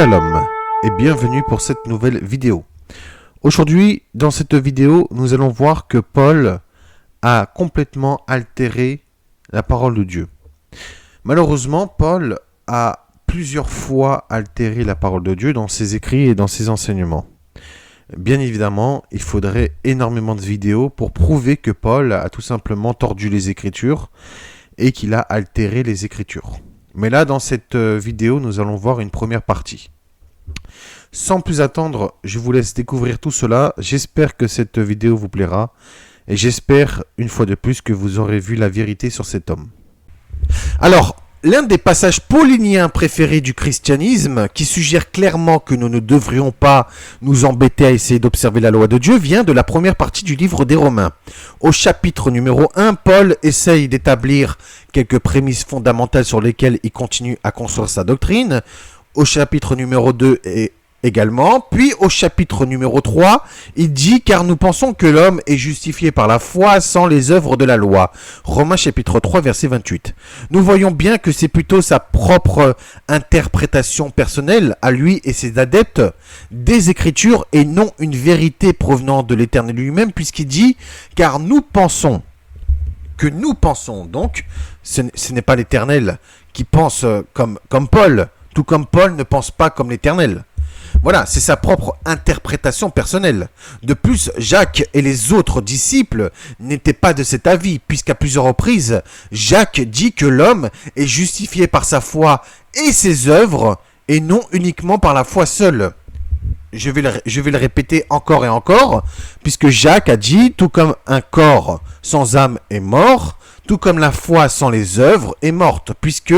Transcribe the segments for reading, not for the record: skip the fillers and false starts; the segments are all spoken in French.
Shalom et bienvenue pour cette nouvelle vidéo. Aujourd'hui, dans cette vidéo, nous allons voir que Paul a complètement altéré la parole de Dieu. Malheureusement, Paul a plusieurs fois altéré la parole de Dieu dans ses écrits et dans ses enseignements. Bien évidemment, il faudrait énormément de vidéos pour prouver que Paul a tout simplement tordu les Écritures et qu'il a altéré les Écritures. Mais là, dans cette vidéo, nous allons voir une première partie. Sans plus attendre, je vous laisse découvrir tout cela. J'espère que cette vidéo vous plaira. Et j'espère, une fois de plus, que vous aurez vu la vérité sur cet homme. Alors, l'un des passages pauliniens préférés du christianisme, qui suggère clairement que nous ne devrions pas nous embêter à essayer d'observer la loi de Dieu, vient de la première partie du livre des Romains. Au chapitre numéro 1, Paul essaye d'établir quelques prémices fondamentales sur lesquelles il continue à construire sa doctrine. Au chapitre numéro 2 également, puis au chapitre numéro 3, il dit « Car nous pensons que l'homme est justifié par la foi sans les œuvres de la loi ». Romains chapitre 3, verset 28. Nous voyons bien que c'est plutôt sa propre interprétation personnelle, à lui et ses adeptes, des Écritures et non une vérité provenant de l'Éternel lui-même, puisqu'il dit « Car nous pensons ». Que nous pensons donc, ce n'est pas l'Éternel qui pense comme Paul, tout comme Paul ne pense pas comme l'Éternel. Voilà, c'est sa propre interprétation personnelle. De plus, Jacques et les autres disciples n'étaient pas de cet avis, puisqu'à plusieurs reprises, Jacques dit que l'homme est justifié par sa foi et ses œuvres, et non uniquement par la foi seule. Je vais le répéter encore et encore, puisque Jacques a dit, tout comme un corps sans âme est mort, tout comme la foi sans les œuvres est morte, puisque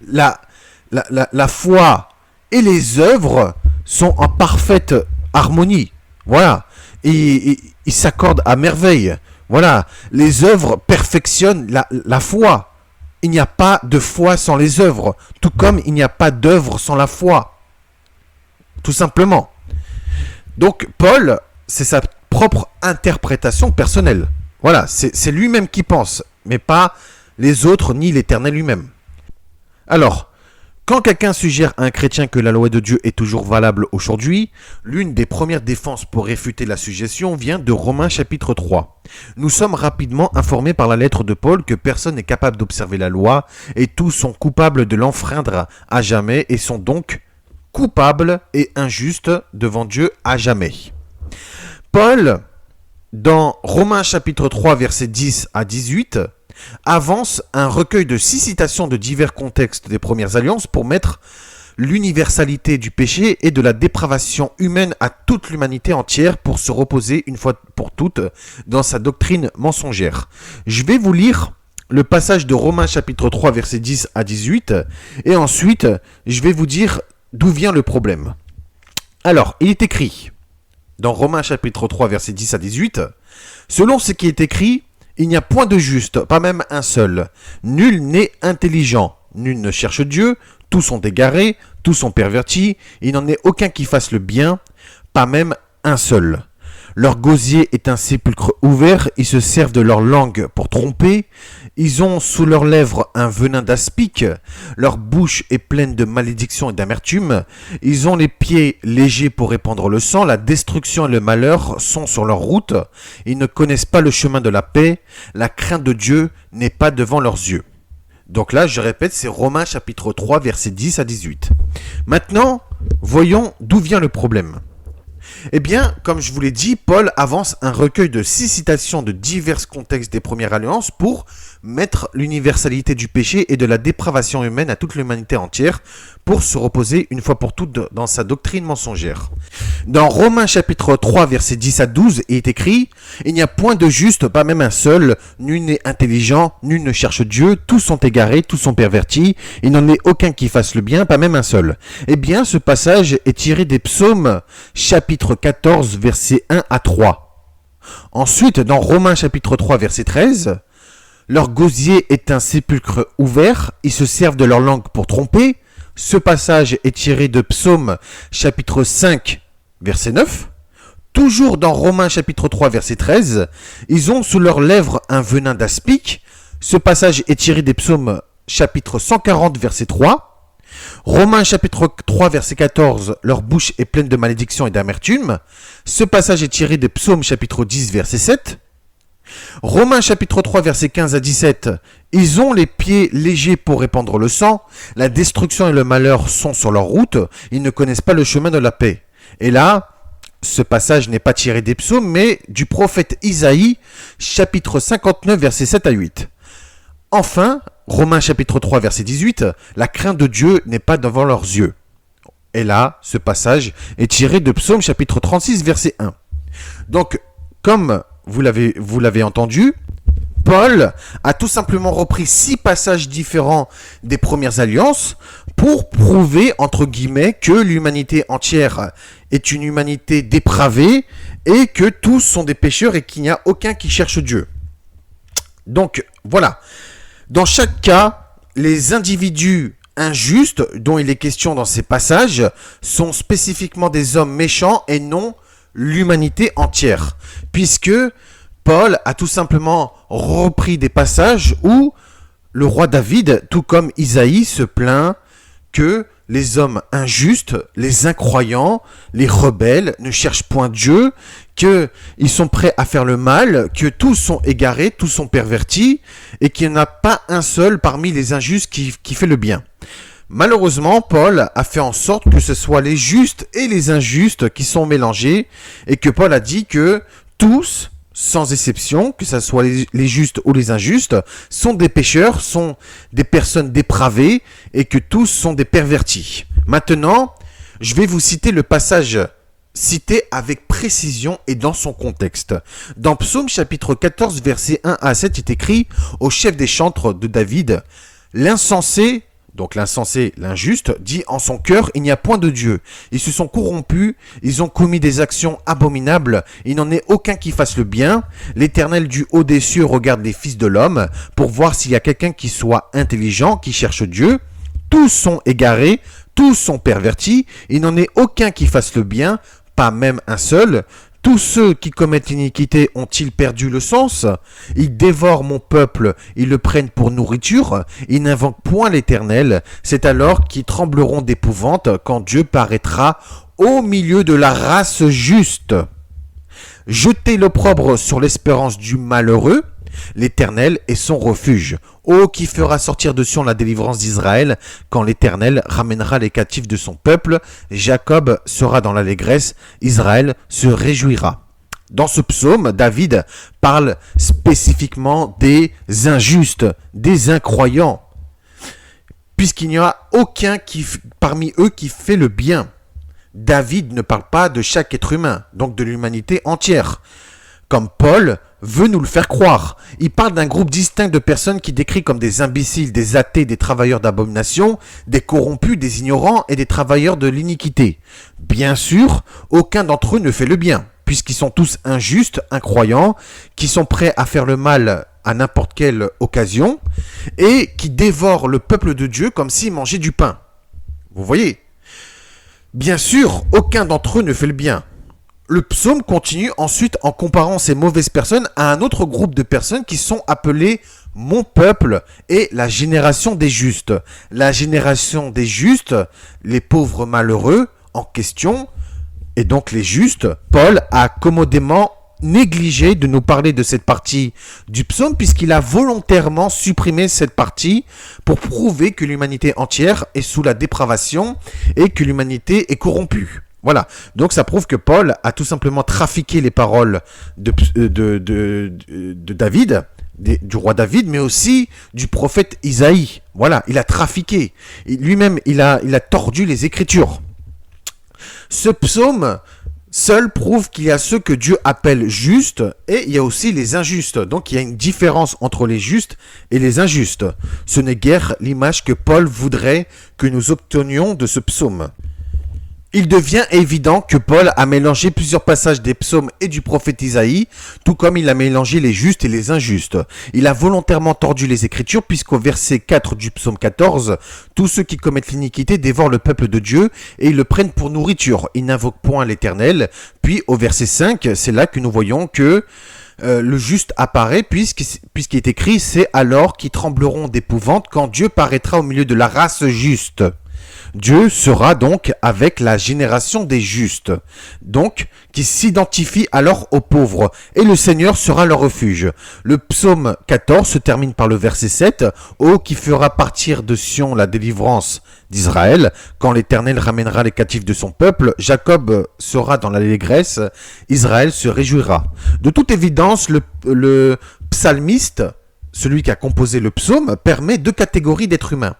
la foi et les œuvres sont en parfaite harmonie. Voilà. Et ils s'accordent à merveille. Voilà. Les œuvres perfectionnent la foi. Il n'y a pas de foi sans les œuvres, tout comme il n'y a pas d'œuvre sans la foi. Tout simplement. Donc, Paul, c'est sa propre interprétation personnelle. Voilà, c'est lui-même qui pense, mais pas les autres ni l'Éternel lui-même. Alors, quand quelqu'un suggère à un chrétien que la loi de Dieu est toujours valable aujourd'hui, l'une des premières défenses pour réfuter la suggestion vient de Romains chapitre 3. Nous sommes rapidement informés par la lettre de Paul que personne n'est capable d'observer la loi et tous sont coupables de l'enfreindre à jamais et sont donc coupables et injustes devant Dieu à jamais. Paul, dans Romains chapitre 3, versets 10 à 18, avance un recueil de 6 citations de divers contextes des premières alliances pour mettre l'universalité du péché et de la dépravation humaine à toute l'humanité entière pour se reposer une fois pour toutes dans sa doctrine mensongère. Je vais vous lire le passage de Romains chapitre 3, versets 10 à 18, et ensuite, je vais vous dire d'où vient le problème. Alors, il est écrit, dans Romains chapitre 3, versets 10 à 18, « Selon ce qui est écrit, il n'y a point de juste, pas même un seul. Nul n'est intelligent, nul ne cherche Dieu, tous sont égarés, tous sont pervertis, il n'en est aucun qui fasse le bien, pas même un seul. Leur gosier est un sépulcre ouvert, ils se servent de leur langue pour tromper, ils ont sous leurs lèvres un venin d'aspic, leur bouche est pleine de malédiction et d'amertume, ils ont les pieds légers pour répandre le sang, la destruction et le malheur sont sur leur route, ils ne connaissent pas le chemin de la paix, la crainte de Dieu n'est pas devant leurs yeux. » Donc là, je répète, c'est Romains chapitre 3, versets 10 à 18. Maintenant, voyons d'où vient le problème. Eh bien, comme je vous l'ai dit, Paul avance un recueil de 6 citations de divers contextes des premières alliances pour mettre l'universalité du péché et de la dépravation humaine à toute l'humanité entière pour se reposer une fois pour toutes dans sa doctrine mensongère. Dans Romains chapitre 3, versets 10 à 12, il est écrit « Il n'y a point de juste, pas même un seul, nul n'est intelligent, nul ne cherche Dieu, tous sont égarés, tous sont pervertis, il n'en est aucun qui fasse le bien, pas même un seul. » Eh bien, ce passage est tiré des psaumes chapitre 14, versets 1 à 3. Ensuite, dans Romains chapitre 3, verset 13, « Leur gosier est un sépulcre ouvert, ils se servent de leur langue pour tromper. » Ce passage est tiré de Psaume chapitre 5, verset 9. Toujours dans Romains chapitre 3, verset 13, « Ils ont sous leurs lèvres un venin d'aspic. » Ce passage est tiré des Psaumes chapitre 140, verset 3. Romains chapitre 3 verset 14, leur bouche est pleine de malédiction et d'amertume. Ce passage est tiré de Psaume chapitre 10 verset 7. Romains chapitre 3 verset 15 à 17, ils ont les pieds légers pour répandre le sang, la destruction et le malheur sont sur leur route, ils ne connaissent pas le chemin de la paix. Et là, ce passage n'est pas tiré des psaumes, mais du prophète Isaïe, chapitre 59 verset 7 à 8. Enfin, Romains chapitre 3 verset 18, la crainte de Dieu n'est pas devant leurs yeux. Et là, ce passage est tiré de Psaume chapitre 36 verset 1. Donc, comme vous l'avez entendu, Paul a tout simplement repris 6 passages différents des premières alliances pour prouver, entre guillemets, que l'humanité entière est une humanité dépravée et que tous sont des pécheurs et qu'il n'y a aucun qui cherche Dieu. Donc, voilà. Dans chaque cas, les individus injustes dont il est question dans ces passages sont spécifiquement des hommes méchants et non l'humanité entière, puisque Paul a tout simplement repris des passages où le roi David, tout comme Isaïe, se plaint que les hommes injustes, les incroyants, les rebelles ne cherchent point Dieu, qu'ils sont prêts à faire le mal, que tous sont égarés, tous sont pervertis, et qu'il n'y en a pas un seul parmi les injustes qui fait le bien. Malheureusement, Paul a fait en sorte que ce soit les justes et les injustes qui sont mélangés, et que Paul a dit que tous, sans exception, que ce soit les justes ou les injustes, sont des pécheurs, sont des personnes dépravées, et que tous sont des pervertis. Maintenant, je vais vous citer le passage cité avec précision et dans son contexte. Dans Psaume chapitre 14, versets 1 à 7, est écrit au chef des chantres de David, l'insensé, donc l'insensé, l'injuste, dit en son cœur, il n'y a point de Dieu. Ils se sont corrompus, ils ont commis des actions abominables, il n'en est aucun qui fasse le bien. L'Éternel du haut des cieux regarde les fils de l'homme pour voir s'il y a quelqu'un qui soit intelligent, qui cherche Dieu. Tous sont égarés, tous sont pervertis, il n'en est aucun qui fasse le bien, pas même un seul. Tous ceux qui commettent l'iniquité ont-ils perdu le sens? Ils dévorent mon peuple, ils le prennent pour nourriture, ils n'invoquent point l'Éternel. C'est alors qu'ils trembleront d'épouvante quand Dieu paraîtra au milieu de la race juste. Jetez l'opprobre sur l'espérance du malheureux, l'Éternel est son refuge. Ô qui fera sortir de Sion la délivrance d'Israël, quand l'Éternel ramènera les captifs de son peuple, Jacob sera dans l'allégresse, Israël se réjouira. Dans ce psaume, David parle spécifiquement des injustes, des incroyants, puisqu'il n'y a aucun parmi eux qui fait le bien. David ne parle pas de chaque être humain, donc de l'humanité entière, comme Paul veut nous le faire croire. Il parle d'un groupe distinct de personnes qui décrit comme des imbéciles, des athées, des travailleurs d'abomination, des corrompus, des ignorants et des travailleurs de l'iniquité. Bien sûr, aucun d'entre eux ne fait le bien, puisqu'ils sont tous injustes, incroyants, qui sont prêts à faire le mal à n'importe quelle occasion, et qui dévorent le peuple de Dieu comme s'ils mangeaient du pain. Vous voyez ? Bien sûr, aucun d'entre eux ne fait le bien. Le psaume continue ensuite en comparant ces mauvaises personnes à un autre groupe de personnes qui sont appelées mon peuple et la génération des justes. La génération des justes, les pauvres malheureux en question, et donc les justes, Paul a commodément négligé de nous parler de cette partie du psaume puisqu'il a volontairement supprimé cette partie pour prouver que l'humanité entière est sous la dépravation et que l'humanité est corrompue. Voilà, donc ça prouve que Paul a tout simplement trafiqué les paroles de David, du roi David, mais aussi du prophète Isaïe. Voilà, il a trafiqué. Lui-même, il a tordu les Écritures. Ce psaume seul prouve qu'il y a ceux que Dieu appelle justes et il y a aussi les injustes. Donc il y a une différence entre les justes et les injustes. Ce n'est guère l'image que Paul voudrait que nous obtenions de ce psaume. Il devient évident que Paul a mélangé plusieurs passages des psaumes et du prophète Isaïe, tout comme il a mélangé les justes et les injustes. Il a volontairement tordu les Écritures, puisqu'au verset 4 du psaume 14, tous ceux qui commettent l'iniquité dévorent le peuple de Dieu et ils le prennent pour nourriture. Ils n'invoquent point l'Éternel. Puis au verset 5, c'est là que nous voyons que le juste apparaît, puisqu'il est écrit, c'est alors qu'ils trembleront d'épouvante quand Dieu paraîtra au milieu de la race juste. Dieu sera donc avec la génération des justes, donc qui s'identifie alors aux pauvres, et le Seigneur sera leur refuge. Le psaume 14 se termine par le verset 7, « Ô qui fera partir de Sion la délivrance d'Israël, quand l'Éternel ramènera les captifs de son peuple, Jacob sera dans l'allégresse, Israël se réjouira. » De toute évidence, le psalmiste, celui qui a composé le psaume, permet deux catégories d'êtres humains,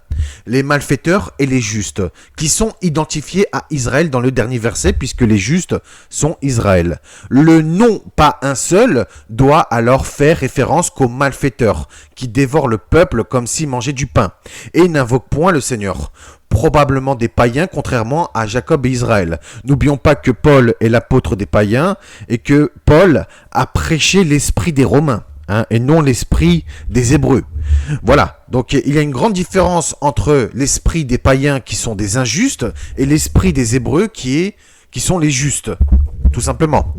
les malfaiteurs et les justes, qui sont identifiés à Israël dans le dernier verset, puisque les justes sont Israël. Le nom, pas un seul, doit alors faire référence qu'aux malfaiteurs, qui dévorent le peuple comme s'ils mangeaient du pain, et n'invoquent point le Seigneur. Probablement des païens, contrairement à Jacob et Israël. N'oublions pas que Paul est l'apôtre des païens, et que Paul a prêché l'esprit des Romains, et non l'esprit des Hébreux. Voilà, donc il y a une grande différence entre l'esprit des païens qui sont des injustes et l'esprit des Hébreux qui sont les justes, tout simplement.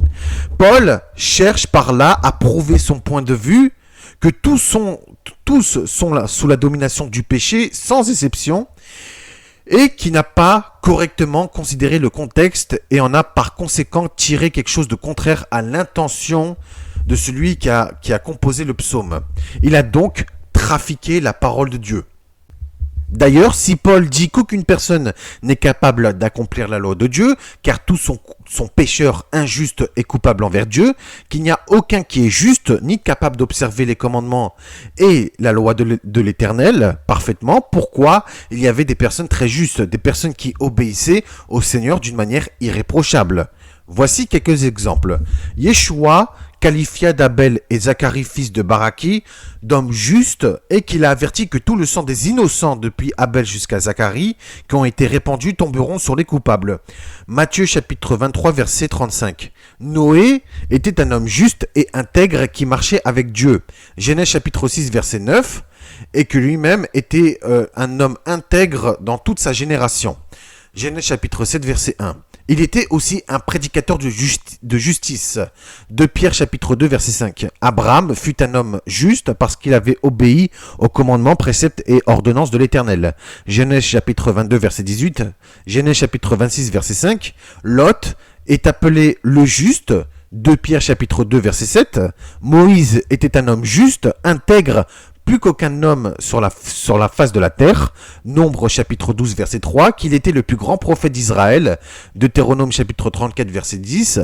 Paul cherche par là à prouver son point de vue que tous sont là, sous la domination du péché, sans exception, et qui n'a pas correctement considéré le contexte et en a par conséquent tiré quelque chose de contraire à l'intention de celui qui a composé le psaume. Il a donc trafiqué la parole de Dieu. D'ailleurs, si Paul dit qu'aucune personne n'est capable d'accomplir la loi de Dieu, car tous sont pécheurs, injustes et coupables envers Dieu, qu'il n'y a aucun qui est juste ni capable d'observer les commandements et la loi de l'Éternel parfaitement, pourquoi il y avait des personnes très justes, des personnes qui obéissaient au Seigneur d'une manière irréprochable. Voici quelques exemples. Yeshua qualifia d'Abel et Zacharie fils de Baraki d'hommes justes et qu'il a averti que tout le sang des innocents depuis Abel jusqu'à Zacharie qui ont été répandus tomberont sur les coupables. Matthieu chapitre 23 verset 35. Noé était un homme juste et intègre qui marchait avec Dieu. Genèse chapitre 6 verset 9 et que lui-même était un homme intègre dans toute sa génération. Genèse chapitre 7 verset 1. Il était aussi un prédicateur de justice. De Pierre chapitre 2 verset 5. Abraham fut un homme juste parce qu'il avait obéi aux commandements, préceptes et ordonnances de l'Éternel. Genèse chapitre 22 verset 18. Genèse chapitre 26 verset 5. Lot est appelé le juste. De Pierre chapitre 2 verset 7. Moïse était un homme juste, intègre, plus qu'aucun homme sur la face de la terre, Nombre chapitre 12 verset 3, qu'il était le plus grand prophète d'Israël, Deutéronome chapitre 34 verset 10,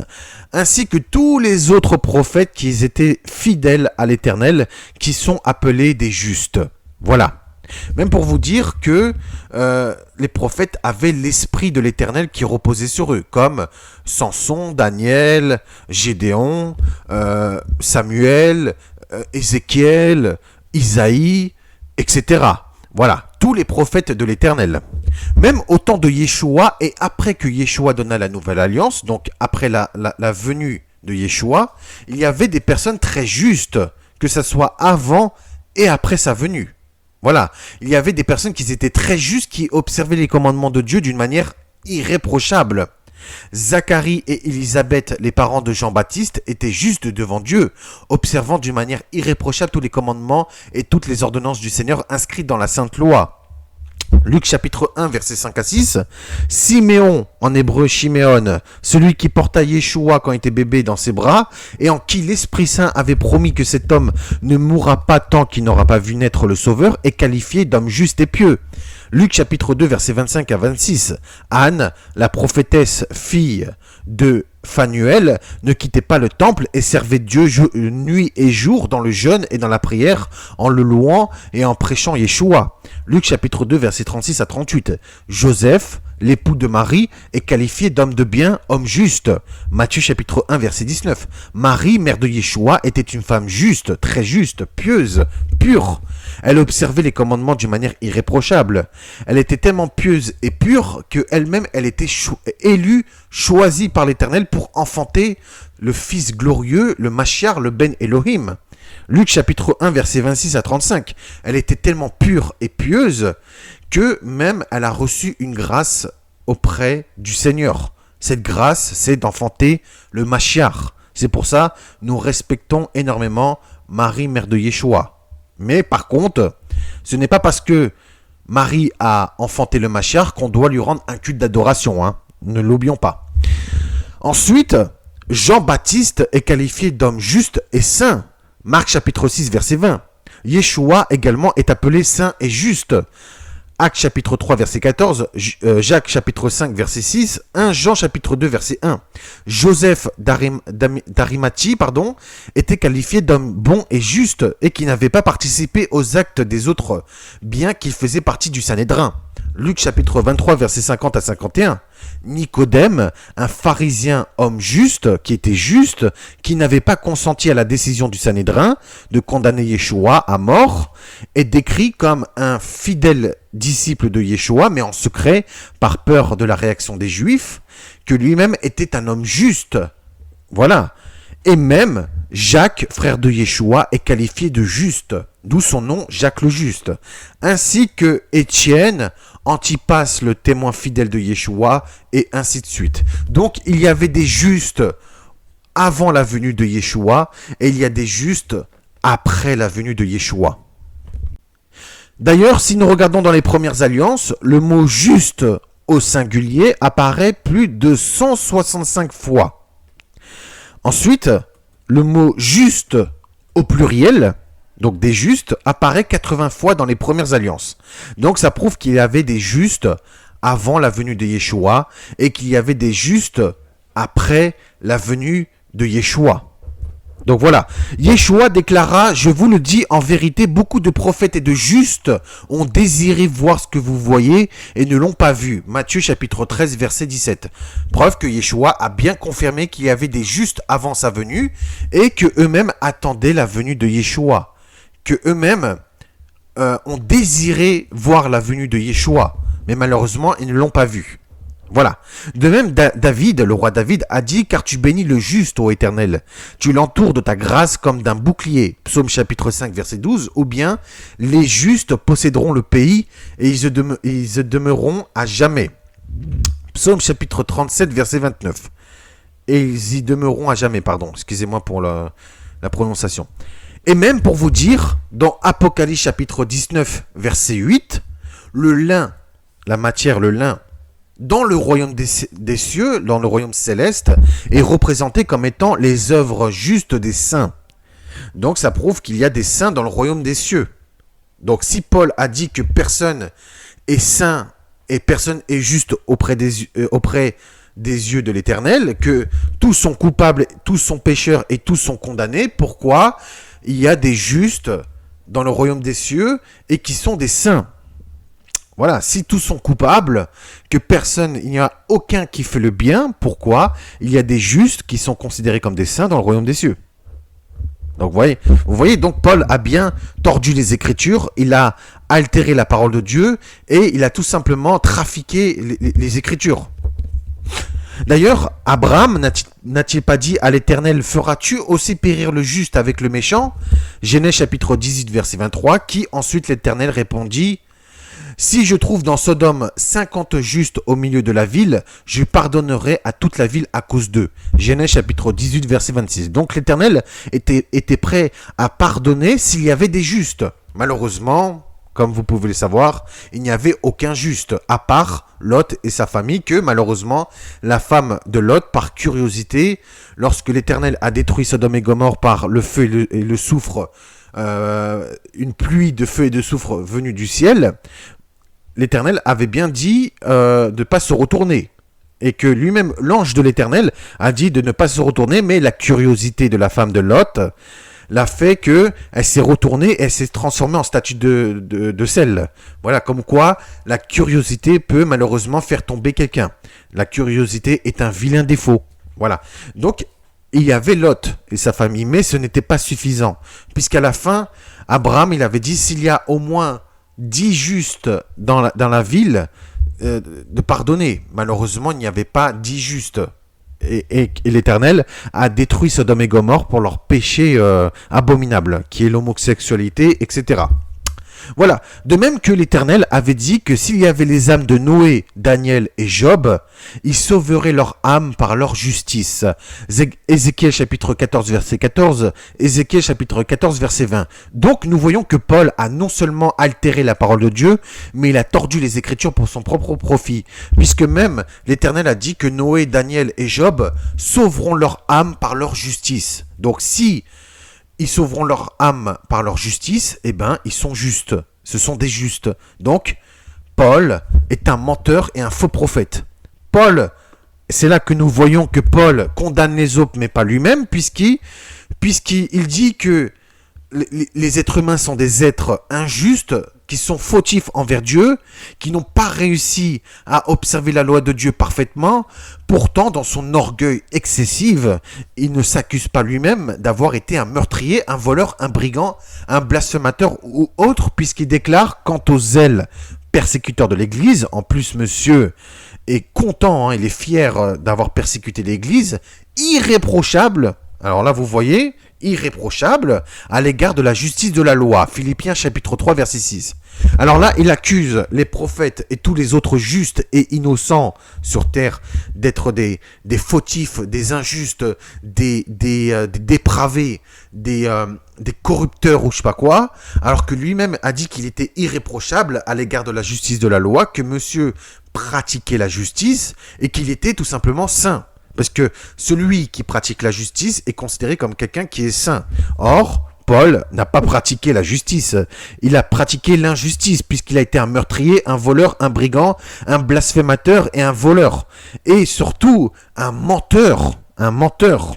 ainsi que tous les autres prophètes qui étaient fidèles à l'Éternel, qui sont appelés des justes. Voilà. Même pour vous dire que les prophètes avaient l'esprit de l'Éternel qui reposait sur eux, comme Samson, Daniel, Gédéon, Samuel, Ézéchiel, Isaïe, etc. Voilà, tous les prophètes de l'Éternel. Même au temps de Yeshua et après que Yeshua donna la nouvelle alliance, donc après la venue de Yeshua, il y avait des personnes très justes, que ce soit avant et après sa venue. Voilà, il y avait des personnes qui étaient très justes, qui observaient les commandements de Dieu d'une manière irréprochable. Zacharie et Élisabeth, les parents de Jean-Baptiste, étaient justes devant Dieu, observant d'une manière irréprochable tous les commandements et toutes les ordonnances du Seigneur inscrites dans la Sainte Loi. Luc chapitre 1 versets 5 à 6. Siméon, en hébreu Chiméon, celui qui porta Yeshua quand il était bébé dans ses bras, et en qui l'Esprit Saint avait promis que cet homme ne mourra pas tant qu'il n'aura pas vu naître le Sauveur, est qualifié d'homme juste et pieux. Luc chapitre 2 versets 25 à 26. Anne, la prophétesse fille de Phanuel, ne quittait pas le temple et servait Dieu nuit et jour dans le jeûne et dans la prière, en le louant et en prêchant Yeshua. Luc chapitre 2 versets 36 à 38. Joseph, l'époux de Marie, est qualifié d'homme de bien, homme juste. Matthieu chapitre 1 verset 19. Marie, mère de Yeshua, était une femme juste, très juste, pieuse, pure. Elle observait les commandements d'une manière irréprochable. Elle était tellement pieuse et pure qu'elle-même, elle était élue, choisie par l'Éternel pour enfanter le Fils glorieux, le Mashiach, le Ben Elohim. Luc chapitre 1 verset 26 à 35. Elle était tellement pure et pieuse que même elle a reçu une grâce auprès du Seigneur. Cette grâce, c'est d'enfanter le Mashiach. C'est pour ça nous respectons énormément Marie, mère de Yeshua. Mais par contre, ce n'est pas parce que Marie a enfanté le Mashiach, qu'on doit lui rendre un culte d'adoration, hein. Ne l'oublions pas. Ensuite, Jean-Baptiste est qualifié d'homme juste et saint. Marc chapitre 6, verset 20. Yeshua également est appelé saint et juste. Actes chapitre 3 verset 14, Jacques chapitre 5 verset 6, 1 Jean chapitre 2 verset 1. Joseph d'Arimathie, était qualifié d'homme bon et juste et qui n'avait pas participé aux actes des autres, bien qu'il faisait partie du Sanhédrin. Luc chapitre 23 verset 50 à 51. Nicodème, un pharisien homme juste, qui était juste, qui n'avait pas consenti à la décision du Sanhédrin de condamner Yeshua à mort, est décrit comme un fidèle disciple de Yeshua, mais en secret, par peur de la réaction des Juifs, que lui-même était un homme juste. Voilà. Et même Jacques, frère de Yeshua, est qualifié de juste, d'où son nom Jacques le Juste, ainsi que Étienne, Antipas, le témoin fidèle de Yeshua, et ainsi de suite. Donc, il y avait des justes avant la venue de Yeshua, et il y a des justes après la venue de Yeshua. D'ailleurs, si nous regardons dans les premières alliances, le mot juste au singulier apparaît plus de 165 fois. Ensuite, le mot juste au pluriel, donc des justes, apparaît 80 fois dans les premières alliances. Donc ça prouve qu'il y avait des justes avant la venue de Yeshua et qu'il y avait des justes après la venue de Yeshua. Donc voilà, Yeshua déclara, je vous le dis en vérité, beaucoup de prophètes et de justes ont désiré voir ce que vous voyez et ne l'ont pas vu. Matthieu chapitre 13 verset 17. Preuve que Yeshua a bien confirmé qu'il y avait des justes avant sa venue et que eux-mêmes attendaient la venue de Yeshua. Que eux-mêmes ont désiré voir la venue de Yeshua, mais malheureusement ils ne l'ont pas vu. Voilà. De même, David, le roi David, a dit « Car tu bénis le juste, ô Éternel. Tu l'entoures de ta grâce comme d'un bouclier. » Psaume chapitre 5, verset 12. Ou bien « Les justes posséderont le pays et ils y demeureront à jamais. » Psaume chapitre 37, verset 29. Et ils y demeureront à jamais, excusez-moi pour la prononciation. Et même pour vous dire, dans Apocalypse chapitre 19, verset 8, le lin, la matière, le lin, dans le royaume des cieux, dans le royaume céleste, est représenté comme étant les œuvres justes des saints. Donc ça prouve qu'il y a des saints dans le royaume des cieux. Donc si Paul a dit que personne est saint et personne est juste auprès des yeux de l'Éternel, que tous sont coupables, tous sont pécheurs et tous sont condamnés, pourquoi il y a des justes dans le royaume des cieux et qui sont des saints? Voilà, si tous sont coupables, que personne, il n'y a aucun qui fait le bien, pourquoi il y a des justes qui sont considérés comme des saints dans le royaume des cieux? Donc vous voyez, donc Paul a bien tordu les Écritures, il a altéré la parole de Dieu et il a tout simplement trafiqué les Écritures. D'ailleurs, Abraham n'a-t-il pas dit à l'Éternel, feras-tu aussi périr le juste avec le méchant? Genèse chapitre 18, verset 23, qui ensuite l'Éternel répondit, si je trouve dans Sodome 50 justes au milieu de la ville, je pardonnerai à toute la ville à cause d'eux. Genèse chapitre 18, verset 26. Donc l'Éternel était prêt à pardonner s'il y avait des justes. Malheureusement, comme vous pouvez le savoir, il n'y avait aucun juste, à part Lot et sa famille, que malheureusement, la femme de Lot, par curiosité, lorsque l'Éternel a détruit Sodome et Gomorrhe par le feu et le soufre, une pluie de feu et de soufre venue du ciel, l'Éternel avait bien dit de ne pas se retourner. Et que lui-même, l'ange de l'Éternel, a dit de ne pas se retourner, mais la curiosité de la femme de Lot l'a fait qu'elle s'est retournée et elle s'est transformée en statue de sel. Voilà, comme quoi la curiosité peut malheureusement faire tomber quelqu'un. La curiosité est un vilain défaut. Voilà. Donc, il y avait Lot et sa famille, mais ce n'était pas suffisant. Puisqu'à la fin, Abraham, il avait dit, s'il y a au moins 10 justes dans la ville, de pardonner. Malheureusement, il n'y avait pas 10 justes. Et l'Éternel a détruit Sodome et Gomorrhe pour leur péché abominable, qui est l'homosexualité, etc. Voilà, de même que l'Éternel avait dit que s'il y avait les âmes de Noé, Daniel et Job, il sauverait leur âme par leur justice. Ézéchiel chapitre 14 verset 14, Ézéchiel chapitre 14 verset 20. Donc nous voyons que Paul a non seulement altéré la parole de Dieu, mais il a tordu les Écritures pour son propre profit, puisque même l'Éternel a dit que Noé, Daniel et Job sauveront leur âme par leur justice. Donc si ils sauveront leur âme par leur justice, eh ben, ils sont justes. Ce sont des justes. Donc, Paul est un menteur et un faux prophète. Paul, c'est là que nous voyons que Paul condamne les autres, mais pas lui-même, puisqu'il dit que les êtres humains sont des êtres injustes, qui sont fautifs envers Dieu, qui n'ont pas réussi à observer la loi de Dieu parfaitement. Pourtant, dans son orgueil excessif, il ne s'accuse pas lui-même d'avoir été un meurtrier, un voleur, un brigand, un blasphémateur ou autre, puisqu'il déclare quant aux zèles persécuteurs de l'Église, en plus monsieur est content, il est fier d'avoir persécuté l'Église, irréprochable. Alors là, vous voyez, irréprochable à l'égard de la justice de la loi. Philippiens chapitre 3 verset 6. Alors là, il accuse les prophètes et tous les autres justes et innocents sur terre d'être des fautifs, des injustes, des dépravés, des corrupteurs ou je sais pas quoi, alors que lui-même a dit qu'il était irréprochable à l'égard de la justice de la loi, que monsieur pratiquait la justice et qu'il était tout simplement saint. Parce que celui qui pratique la justice est considéré comme quelqu'un qui est saint. Or, Paul n'a pas pratiqué la justice. Il a pratiqué l'injustice, puisqu'il a été un meurtrier, un voleur, un brigand, un blasphémateur et un voleur. Et surtout, un menteur. Un menteur.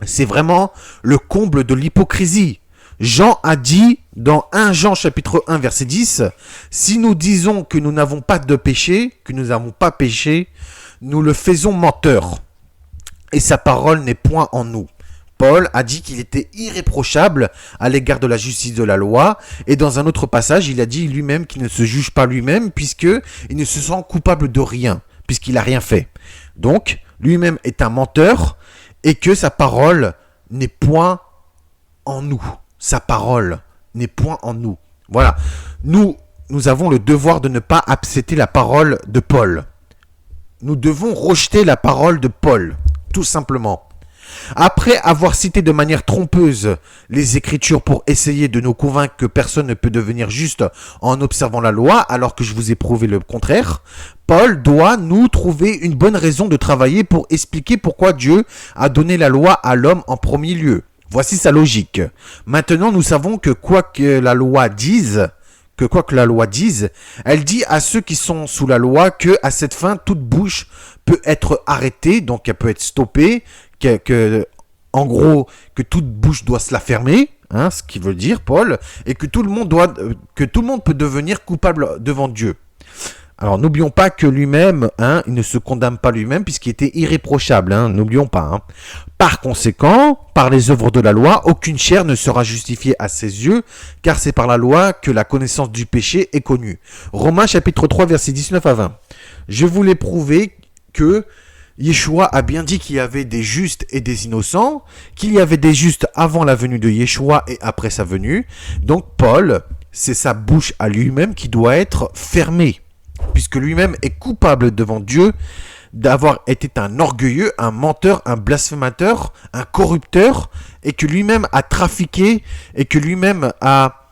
C'est vraiment le comble de l'hypocrisie. Jean a dit dans 1 Jean chapitre 1 verset 10, « Si nous disons que nous n'avons pas de péché, que nous n'avons pas péché, nous le faisons menteur, et sa parole n'est point en nous. » Paul a dit qu'il était irréprochable à l'égard de la justice de la loi, et dans un autre passage, il a dit lui-même qu'il ne se juge pas lui-même, puisqu'il ne se sent coupable de rien, puisqu'il n'a rien fait. Donc, lui-même est un menteur, et que sa parole n'est point en nous. Sa parole n'est point en nous. Voilà. Nous avons le devoir de ne pas accepter la parole de Paul. Nous devons rejeter la parole de Paul, tout simplement. Après avoir cité de manière trompeuse les Écritures pour essayer de nous convaincre que personne ne peut devenir juste en observant la loi, alors que je vous ai prouvé le contraire, Paul doit nous trouver une bonne raison de travailler pour expliquer pourquoi Dieu a donné la loi à l'homme en premier lieu. Voici sa logique. Maintenant, nous savons que quoi que la loi dise, elle dit à ceux qui sont sous la loi que à cette fin, toute bouche peut être arrêtée, donc elle peut être stoppée, en gros, que toute bouche doit se la fermer, ce qui veut dire Paul, et que tout le monde peut devenir coupable devant Dieu. Alors n'oublions pas que lui-même, il ne se condamne pas lui-même puisqu'il était irréprochable, n'oublions pas. Par conséquent, par les œuvres de la loi, aucune chair ne sera justifiée à ses yeux, car c'est par la loi que la connaissance du péché est connue. Romains chapitre 3 versets 19 à 20. Je voulais prouver que Yeshua a bien dit qu'il y avait des justes et des innocents, qu'il y avait des justes avant la venue de Yeshua et après sa venue. Donc Paul, c'est sa bouche à lui-même qui doit être fermée, puisque lui-même est coupable devant Dieu d'avoir été un orgueilleux, un menteur, un blasphémateur, un corrupteur, et que lui-même a trafiqué, et que lui-même a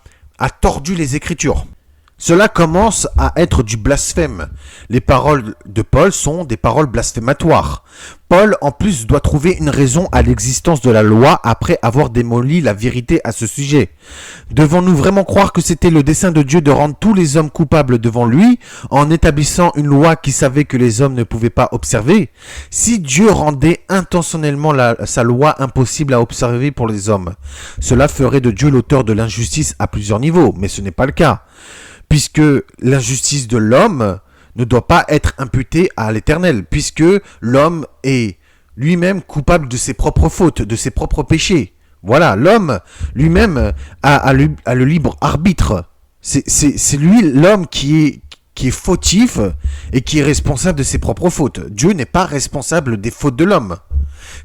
tordu les Écritures. Cela commence à être du blasphème. Les paroles de Paul sont des paroles blasphématoires. Paul, en plus, doit trouver une raison à l'existence de la loi après avoir démoli la vérité à ce sujet. Devons-nous vraiment croire que c'était le dessein de Dieu de rendre tous les hommes coupables devant lui en établissant une loi qui savait que les hommes ne pouvaient pas observer? Si Dieu rendait intentionnellement sa loi impossible à observer pour les hommes, cela ferait de Dieu l'auteur de l'injustice à plusieurs niveaux, mais ce n'est pas le cas, puisque l'injustice de l'homme ne doit pas être imputée à l'Éternel, puisque l'homme est lui-même coupable de ses propres fautes, de ses propres péchés. Voilà, l'homme lui-même a le libre arbitre. C'est lui, l'homme, qui est fautif et qui est responsable de ses propres fautes. Dieu n'est pas responsable des fautes de l'homme.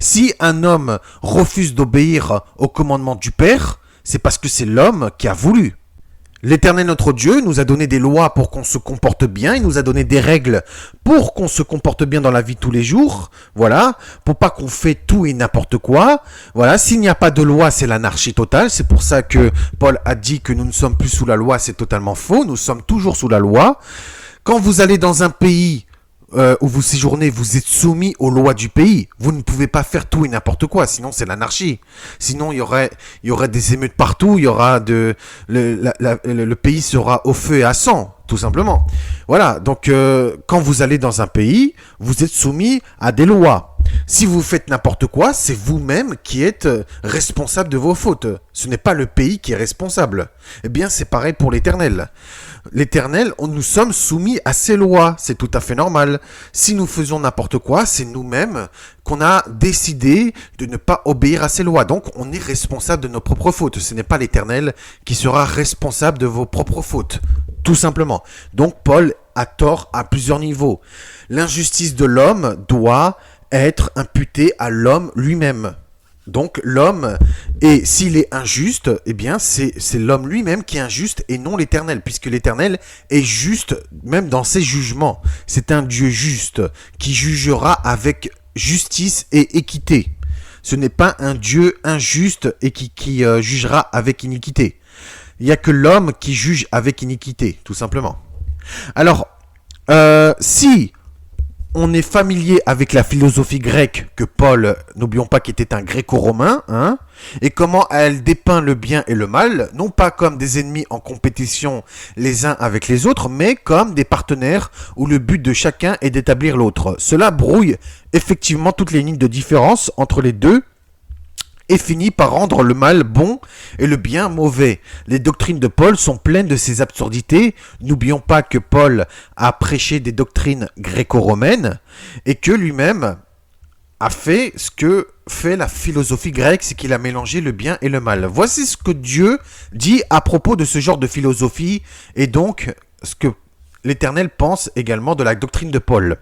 Si un homme refuse d'obéir au commandement du Père, c'est parce que c'est l'homme qui a voulu. L'Éternel notre Dieu nous a donné des lois pour qu'on se comporte bien, il nous a donné des règles pour qu'on se comporte bien dans la vie de tous les jours, voilà, pour pas qu'on fait tout et n'importe quoi, voilà, s'il n'y a pas de loi, c'est l'anarchie totale, c'est pour ça que Paul a dit que nous ne sommes plus sous la loi, c'est totalement faux, nous sommes toujours sous la loi. Quand vous allez dans un pays où vous séjournez, vous êtes soumis aux lois du pays. Vous ne pouvez pas faire tout et n'importe quoi, sinon c'est l'anarchie. Sinon il y aurait des émeutes partout, il y aura le pays sera au feu et à sang, tout simplement. Voilà, donc quand vous allez dans un pays, vous êtes soumis à des lois. Si vous faites n'importe quoi, c'est vous-même qui êtes responsable de vos fautes. Ce n'est pas le pays qui est responsable. Eh bien, c'est pareil pour l'Éternel. L'Éternel, nous sommes soumis à ses lois. C'est tout à fait normal. Si nous faisons n'importe quoi, c'est nous-mêmes qu'on a décidé de ne pas obéir à ses lois. Donc, on est responsable de nos propres fautes. Ce n'est pas l'Éternel qui sera responsable de vos propres fautes. Tout simplement. Donc, Paul a tort à plusieurs niveaux. L'injustice de l'homme doit être imputé à l'homme lui-même. Donc l'homme, et s'il est injuste, eh bien c'est l'homme lui-même qui est injuste et non l'Éternel, puisque l'Éternel est juste même dans ses jugements. C'est un Dieu juste qui jugera avec justice et équité. Ce n'est pas un Dieu injuste et qui jugera avec iniquité. Il n'y a que l'homme qui juge avec iniquité, tout simplement. Alors, si on est familier avec la philosophie grecque que Paul, n'oublions pas qu'il était un gréco-romain, hein, et comment elle dépeint le bien et le mal, non pas comme des ennemis en compétition les uns avec les autres, mais comme des partenaires où le but de chacun est d'établir l'autre. Cela brouille effectivement toutes les lignes de différence entre les deux, et finit par rendre le mal bon et le bien mauvais. Les doctrines de Paul sont pleines de ces absurdités. N'oublions pas que Paul a prêché des doctrines gréco-romaines et que lui-même a fait ce que fait la philosophie grecque, c'est qu'il a mélangé le bien et le mal. Voici ce que Dieu dit à propos de ce genre de philosophie et donc ce que l'Éternel pense également de la doctrine de Paul.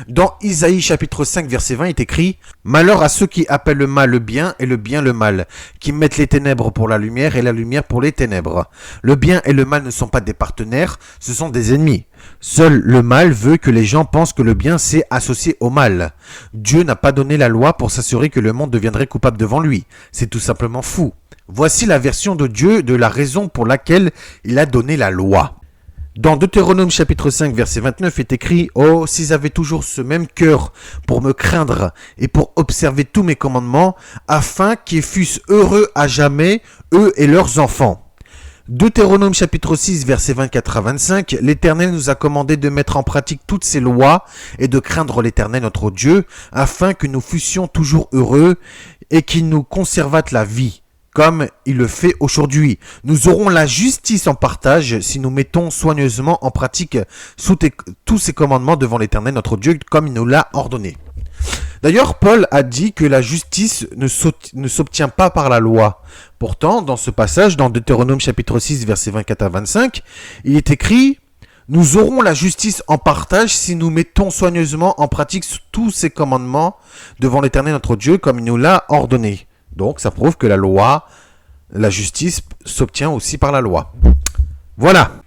Dans Isaïe chapitre 5 verset 20 est écrit « Malheur à ceux qui appellent le mal le bien et le bien le mal, qui mettent les ténèbres pour la lumière et la lumière pour les ténèbres. Le bien et le mal ne sont pas des partenaires, ce sont des ennemis. Seul le mal veut que les gens pensent que le bien s'est associé au mal. Dieu n'a pas donné la loi pour s'assurer que le monde deviendrait coupable devant lui. C'est tout simplement fou. Voici la version de Dieu de la raison pour laquelle il a donné la loi. » Dans Deutéronome chapitre 5 verset 29 est écrit « Oh, s'ils avaient toujours ce même cœur pour me craindre et pour observer tous mes commandements, afin qu'ils fussent heureux à jamais, eux et leurs enfants. » Deutéronome chapitre 6 verset 24 à 25, l'Éternel nous a commandé de mettre en pratique toutes ces lois et de craindre l'Éternel notre Dieu, afin que nous fussions toujours heureux et qu'il nous conservât la vie. Comme il le fait aujourd'hui. Nous aurons la justice en partage si nous mettons soigneusement en pratique tous ces commandements devant l'Éternel notre Dieu comme il nous l'a ordonné. D'ailleurs, Paul a dit que la justice ne s'obtient pas par la loi. Pourtant, dans ce passage, dans Deutéronome chapitre 6, versets 24 à 25, il est écrit « Nous aurons la justice en partage si nous mettons soigneusement en pratique tous ces commandements devant l'Éternel notre Dieu comme il nous l'a ordonné. » Donc, ça prouve que la loi, la justice s'obtient aussi par la loi. Voilà.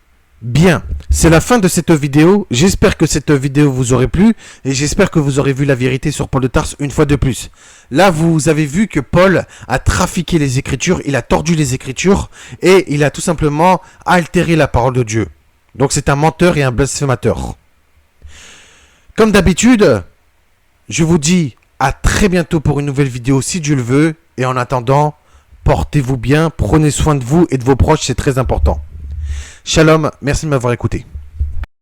Bien. C'est la fin de cette vidéo. J'espère que cette vidéo vous aurait plu et j'espère que vous aurez vu la vérité sur Paul de Tarse une fois de plus. Là, vous avez vu que Paul a trafiqué les Écritures, il a tordu les Écritures et il a tout simplement altéré la parole de Dieu. Donc, c'est un menteur et un blasphémateur. Comme d'habitude, je vous dis à très bientôt pour une nouvelle vidéo si Dieu le veut. Et en attendant, portez-vous bien, prenez soin de vous et de vos proches, c'est très important. Shalom, merci de m'avoir écouté.